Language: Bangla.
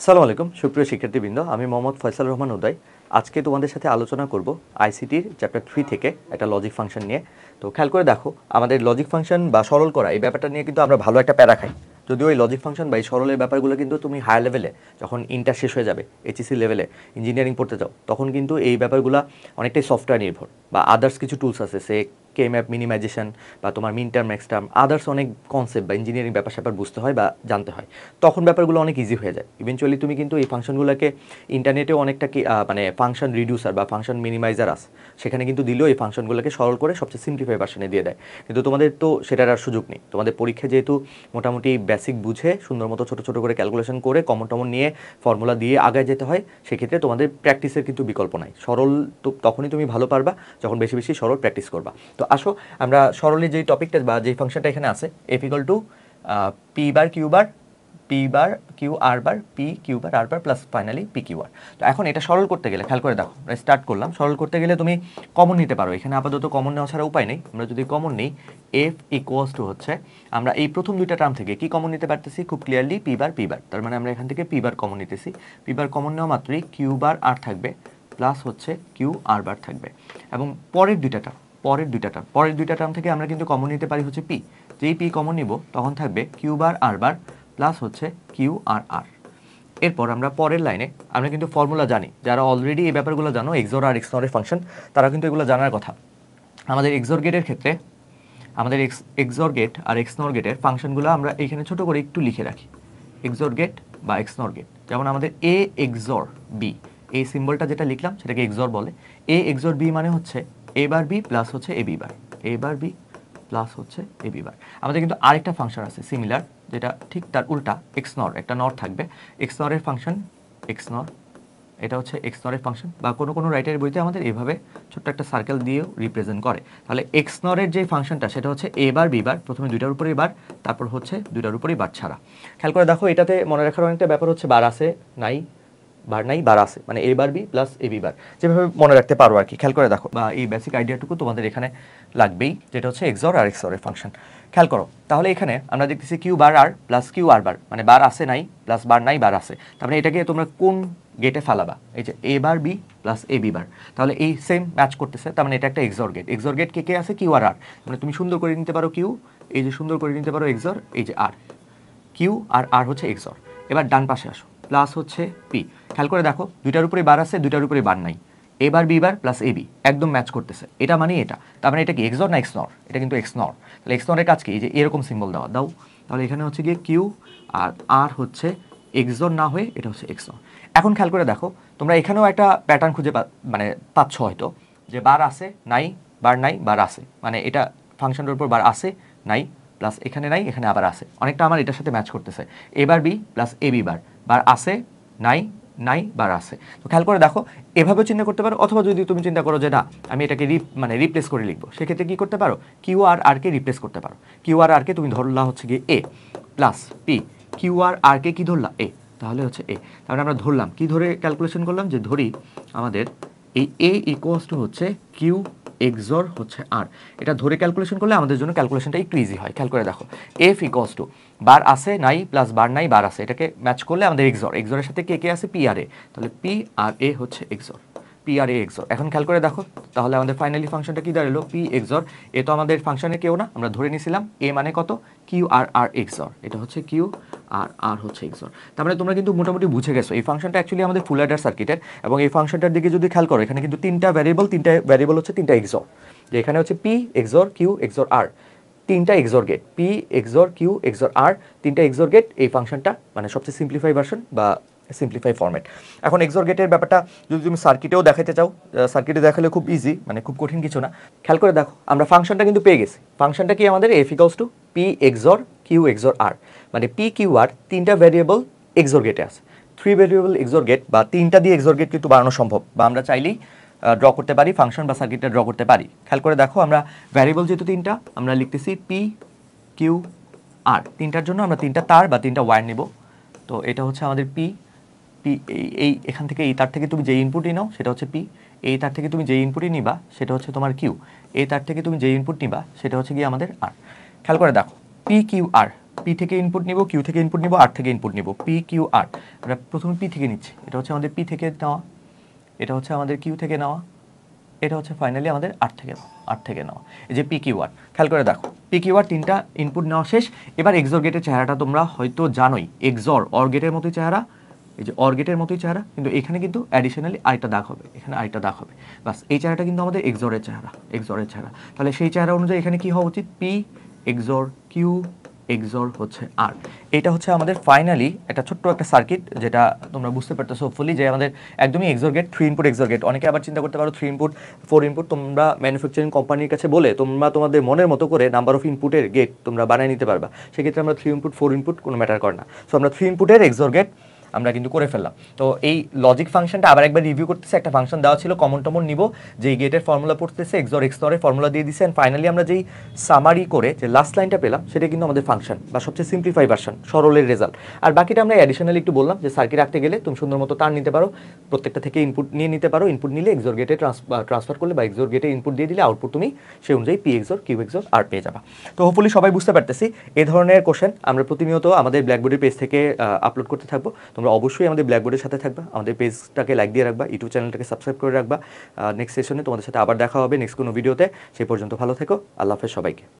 আসসালামু আলাইকুম সুপ্রিয় শিক্ষার্থীবৃন্দ, আমি মোহাম্মদ ফয়সাল রহমান উদয়। আজকে তোমাদের সাথে আলোচনা করব আইসিটির চ্যাপ্টার 3 থেকে একটা লজিক ফাংশন নিয়ে। তো খেয়াল করে দেখো, আমাদের লজিক ফাংশন বা সরল করা এই ব্যাপারটা নিয়ে কিন্তু আমরা ভালো একটা প্যারা খাই। যদিও এই লজিক ফাংশন বা এই সরলের ব্যাপারগুলো কিন্তু তুমি হায়ার লেভেলে যখন ইন্টার শেষ হয়ে যাবে, এইচএসসি লেভেলে ইঞ্জিনিয়ারিং পড়তে যাও, তখন কিন্তু এই ব্যাপারগুলো অনেকটাই সফটওয়্যার নির্ভর বা আদার্স কিছু টুলস আছে, সে কে ম্যাপ মিনিমাইজেশন বা তোমার মিন টার্ম এক্স টার্ম আদার্স অনেক কনসেপ্ট বা ইঞ্জিনিয়ারিং ব্যাপার স্যাপার বুঝতে হয় বা জানতে হয়। তখন ব্যাপারগুলো অনেক ইজি হয়ে যায়। ইভেনচুয়ালি তুমি কিন্তু এই ফাংশনগুলোকে ইন্টারনেটেও অনেকটা মানে ফাংশন রিডিউসার বা ফাংশন মিনিমাইজার আছে, সেখানে কিন্তু দিলেও এই ফাংশনগুলোকে সরল করে সবচেয়ে সিম্পলিফাই ভার্সনে দিয়ে দেয়। কিন্তু তোমাদের তো সেটার আর সুযোগ নেই। তোমাদের পরীক্ষা যেহেতু মোটামুটি বেসিক বুঝে সুন্দর মতো ছোটো ছোটো করে ক্যালকুলেশন করে কমন টমন নিয়ে ফর্মুলা দিয়ে আগায় যেতে হয়, সেক্ষেত্রে তোমাদের প্র্যাকটিসের কিন্তু বিকল্প নাই। সরল তো তখনই তুমি ভালো পারবা যখন বেশি বেশি সরল প্র্যাকটিস করবা। তো আসো আমরা সরলের যেই টপিকটা বা যেই ফাংশনটা এখানে আছে, F equal to P bar Q bar, P bar Q R bar, P Q bar R bar plus finally P Q R. তো এখন এটা সরল করতে গেলে খেয়াল করে দেখো, স্টার্ট করলাম। সরল করতে গেলে তুমি কমন নিতে পারো, এখানে আপাতত কমন নেওয়া ছাড়া উপায় নেই। আমরা যদি কমন নিই, এফ ইকুয়ালস টু হচ্ছে আমরা এই প্রথম দুইটা টার্ম থেকে কি কমন নিতে পারতেছি খুব ক্লিয়ারলি, পি বার পি বার। তার মানে আমরা এখান থেকে পি বার কমন নিতেছি। পি বার কমন নেওয়া মাত্রই কিউ বার আর থাকবে প্লাস হচ্ছে কিউ আর বার থাকবে। এবং পরের দুইটা টার্ম থেকে আমরা কিন্তু কমন নিতে পারি হচ্ছে পি। যেই পি কমন নিব তখন থাকবে Q bar R bar plus হচ্ছে কিউ আর আর। এরপর আমরা পরের লাইনে আমরা কিন্তু ফর্মুলা জানি, যারা অলরেডি এই ব্যাপারগুলো জানো এক্সর আর এক্সনরের ফাংশন, তারা কিন্তু এগুলো জানার কথা। আমাদের এক্সর গেটের ক্ষেত্রে আমাদের এক্সর গেট আর এক্সনর গেটের ফাংশনগুলো আমরা এখানে ছোট করে একটু লিখে রাখি। এক্সর গেট বা এক্সনর গেট, যেমন আমাদের এ এক্সর বি, এই সিম্বলটা যেটা লিখলাম সেটাকে এক্সর বলে। এ এক্সর বি মানে হচ্ছে এ বার বি প্লাস হচ্ছে A B bar, A bar B plus হচ্ছে এ বি বার। আমাদের কিন্তু আরেকটা ফাংশন আছে সিমিলার, যেটা ঠিক তার উল্টা, এক্সনর, একটা নর থাকবে। এক্সনরের ফাংশন এক্সনর, এটা হচ্ছে এক্সনরের ফাংশন, বা কোনো কোনো রাইটারের বইতে আমাদের এইভাবে ছোট্ট একটা সার্কেল দিয়েও রিপ্রেজেন্ট করে। তাহলে এক্সনরের যে ফাংশনটা সেটা হচ্ছে এ বার বি বার, প্রথমে দুইটার উপরেই বার, তারপর হচ্ছে দুইটার উপরেই বার ছাড়া। খেয়াল করে দেখো, এটাতে মনে রাখার অনেকটা ব্যাপার হচ্ছে বার আছে নাই, বার নাই বার আছে, মানে এ বার বি প্লাস এ বি বার, যেভাবে মনে রাখতে পারো আর কি। খেয়াল করে দেখো, বা এই বেসিক আইডিয়াটুকু তোমাদের এখানে লাগবেই, যেটা হচ্ছে এক্সর আর এক্সরের ফাংশন। খেয়াল করো, তাহলে এখানে আমরা দেখতেছি কিউ বার আর প্লাস কিউ আর বার, মানে বার আছে নাই প্লাস বার নাই বার আছে। তার মানে এটাকে তোমরা কোন গেটে ফালাবা? এই যে এ বার বি প্লাস এ বি বার, তাহলে এই সেম ম্যাচ করতেছে। তার মানে এটা একটা এক্সর গেট। এক্সর গেট কে কে আছে? কিউ আর আর, মানে তুমি সুন্দর করে নিতে পারো কিউ, এই যে সুন্দর করে নিতে পারো এক্সর, এই যে আর, কিউ আর আর হচ্ছে এক্সর। এবার ডান পাশে আসো, প্লাস হচ্ছে পি। খেয়াল করে দেখো, দুইটার উপরে বার আছে, দুইটার উপরে বার নাই। এ বার B bar plus A B একদম ম্যাচ করতেছে, এটা মানে এটা। তার মানে এটা কি এক্সর না এক্সনর? এটা কিন্তু এক্সনর। তাহলে এক্সনরের কাজ কি? এই যে এরকম সিম্বল দেওয়া দাও, তাহলে এখানে হচ্ছে গিয়ে কিউ আর আর হচ্ছে এক্সর না হয়ে এটা হচ্ছে এক্সনর। এখন খেয়াল করে দেখো, তোমরা এখানেও একটা প্যাটার্ন খুঁজে মানে পাচ্ছ হয়তো, যে বার আছে নাই, বার নাই বার আছে, মানে এটা ফাংশনের উপর বার আছে নাই প্লাস এখানে নাই এখানে আবার আছে, অনেকটা আমার এটার সাথে ম্যাচ করতেছে। এ বার বি প্লাস এ বি বার, বার আছে নাই নাই বার আছে। তো খেয়াল করে দেখো, এভাবে চিন্তা করতে পারো, অথবা যদি তুমি চিন্তা করো যে না আমি এটাকে রিপ্লেস করে লিখবো, সেক্ষেত্রে কি করতে পারো? কিউ আর আর কে রিপ্লেস করতে পারো। কিউ আর আর কে তুমি ধরলা হচ্ছে গিয়ে এ প্লাস পি, কিউ আর আর কে কি ধরলা? এ, তাহলে হচ্ছে এ। তাহলে আমরা ধরলাম কি ধরে ক্যালকুলেশন করলাম, যে ধরি আমাদের এই এ ইকুয়ালস টু হচ্ছে কিউ এক্সর হচ্ছে আর। এটা ধরে ক্যালকুলেশন করলে আমাদের জন্য ক্যালকুলেশনটা একটু ইজি হয়। খেয়াল করে দেখো, এফ ইকুয়ালস টু বার আছে নাই প্লাস বার নাই বার আছে, এটাকে ম্যাচ করলে আমাদের এক্সর, এক্সরের সাথে কে কে আছে? পি আর এ, তাহলে পি আর এ হচ্ছে এক্সর, পি আর এ এক্সর। এখন খেয়াল করে দেখো, তাহলে আমাদের ফাইনালি ফাংশনটা কি দাঁড়ালো? P XOR. এ তো আমাদের ফাংশনের কেউ না, আমরা ধরে নিয়েছিলাম এ মানে কত? কিউ আর আর এক্সর, এটা হচ্ছে কিউ আর আর হচ্ছে এক্সর। তার মানে তোমরা কিন্তু মোটামুটি বুঝে গেছো এই ফাংশনটা অ্যাকচুয়ালি আমাদের ফুল অ্যাডার সার্কিটের। এবং এই ফাংশনটার দিকে যদি খেয়াল করো, এখানে কিন্তু তিনটা ভ্যারিয়েবল হচ্ছে তিনটা এক্সর, যে এখানে হচ্ছে P XOR Q XOR R, তিনটা XOR gate, P XOR Q XOR R, তিনটা এক্সর গেট এই ফাংশনটা, মানে সবচেয়ে সিম্পলিফাই ভার্সন বা সিম্পলিফাই ফরম্যাট। এখন এক্সর গেটের ব্যাপারটা যদি তুমি সার্কিটেও দেখাতে চাও, সার্কিটে দেখালে খুব ইজি, মানে খুব কঠিন কিছু না। খেয়াল করে দেখো, আমরা ফাংশনটা কিন্তু পেয়ে গেছি। ফাংশনটা কি আমাদের? F equals to P XOR Q XOR R, মানে পি কিউ আর তিনটা ভ্যারিয়েবল এক্সর গেটে আছে। 3 ভ্যারিয়েবল এক্সর গেট বা তিনটা দিয়ে এক্সর গেট কিন্তু বানানো সম্ভব, বা আমরা চাইলেই ড্র করতে পারি, ফাংশন বা সার্কিটটা ড্র করতে পারি। খেয়াল করে দেখো, আমরা ভ্যারিয়েবল যেহেতু তিনটা, আমরা লিখতেছি পি কিউ আর, তিনটার জন্য আমরা তিনটা তার বা তিনটা ওয়্যার নিব। তো এটা হচ্ছে আমাদের পি, পি এই এখান থেকে এই তার থেকে তুমি যে ইনপুটই নাও সেটা হচ্ছে পি, এই তার থেকে তুমি যে ইনপুটই নিবা সেটা হচ্ছে তোমার কিউ, এই তার থেকে তুমি যে ইনপুট নিবা সেটা হচ্ছে গিয়ে আমাদের আর। খেয়াল করে দেখো, পি কিউ আর পি থেকে ইনপুট নিব, কিউ থেকে ইনপুট নিব, আর থেকে ইনপুট নিব, পি কিউ আর। আমরা প্রথমে পি থেকে নিচ্ছি, এটা হচ্ছে আমাদের পি থেকে নেওয়া, এটা হচ্ছে আমাদের কিউ থেকে নেওয়া, এটা হচ্ছে ফাইনালি আমাদের আর থেকে নেওয়া। এই যে পি কিউ আর, খেয়াল করে দেখো পি কিউ আর তিনটা ইনপুট নেওয়া শেষ। এবার এক্সর গেটের চেহারাটা তোমরা হয়তো জানোই, এক্সর অর গেটের মতোই চেহারা, এই যে অর গেটের মতোই চেহারা, কিন্তু এখানে কিন্তু অ্যাডিশনালি আরেকটা দাগ হবে, এখানে আরেকটা দাগ হবে, বাস এই চেহারাটা কিন্তু আমাদের এক্সরের চেহারা। তাহলে সেই চেহারা অনুযায়ী এখানে কি হওয়া উচিত, পি এক্সর কিউ এক্সর হচ্ছে আর। এটা হচ্ছে আমাদের ফাইনালি একটা ছোট্ট একটা সার্কিট, যেটা তোমরা বুঝতে পারতেছো হোপফুলি, যে আমাদের একদমই XOR gate, 3 input XOR gate. অনেকে আবার চিন্তা করতে পারো 3 ইনপুট 4 ইনপুট, তোমরা ম্যানুফ্যাকচারিং কোম্পানির কাছে বলে তোমরা তোমাদের মনের মতো করে নাম্বার অফ ইনপুটের গেট তোমরা বানিয়ে নিতে পারবা। সেক্ষেত্রে আমরা 3 ইনপুট 4 ইনপুট কোনো ম্যাটার করে না। সো আমরা 3 ইনপুটের এক্সর গেট আমরা কিন্তু করে ফেললাম। তো এই লজিক ফাংশনটা আবার একবার রিভিউ করতেছে, একটা ফাংশন দেওয়া ছিল কমন টমন নিব, যেই গেটের ফর্মুলা পড়তেছে, এক্সর এক্সরের ফর্মুলা দিয়ে দিছে, এন্ড ফাইনালি আমরা যেই সামারি করে যে লাস্ট লাইনটা পেলাম সেটা কিন্তু আমাদের ফাংশন বা সবচেয়ে সিম্পলিফাই ভার্সন, সরলের রেজাল্ট। আর বাকিটা আমরা অ্যাডিশনালি একটু বললাম যে সার্কিট রাখতে গেলে তুমি সুন্দর মতো তার নিতে পারো, প্রত্যেকটা থেকে ইনপুট নিয়ে নিতে পারো, ইনপুট নিলে এক্সর গেটে ট্রান্সফার করলে বা এক্সর গেটে ইনপুট দিয়ে দিলে আউটপুট তুমি সেই অনুযায়ী পি এক্সর কিউ এক্সর আর পেয়ে যাবা। তো হোপফুলি সবাই বুঝতে পারতেছি। এই ধরনের কোশ্চেন আমরা প্রতিনিয়ত আমাদের ব্ল্যাকবোর্ডের পেজ থেকে আপলোড করতে থাকবো। তোমরা অবশ্যই আমাদের ব্ল্যাকবোর্ডের সাথে থাকবা, আমাদের পেজটাকে লাইক দিয়ে রাখবা, ইউটিউব চ্যানেলটাকে সাবস্ক্রাইব করে রাখবা। নেক্সট সেশনে তোমাদের সাথে আবার দেখা হবে নেক্সট কোনো ভিডিওতে। সেই পর্যন্ত ভালো থেকো, আল্লাহ হাফেজ সবাইকে।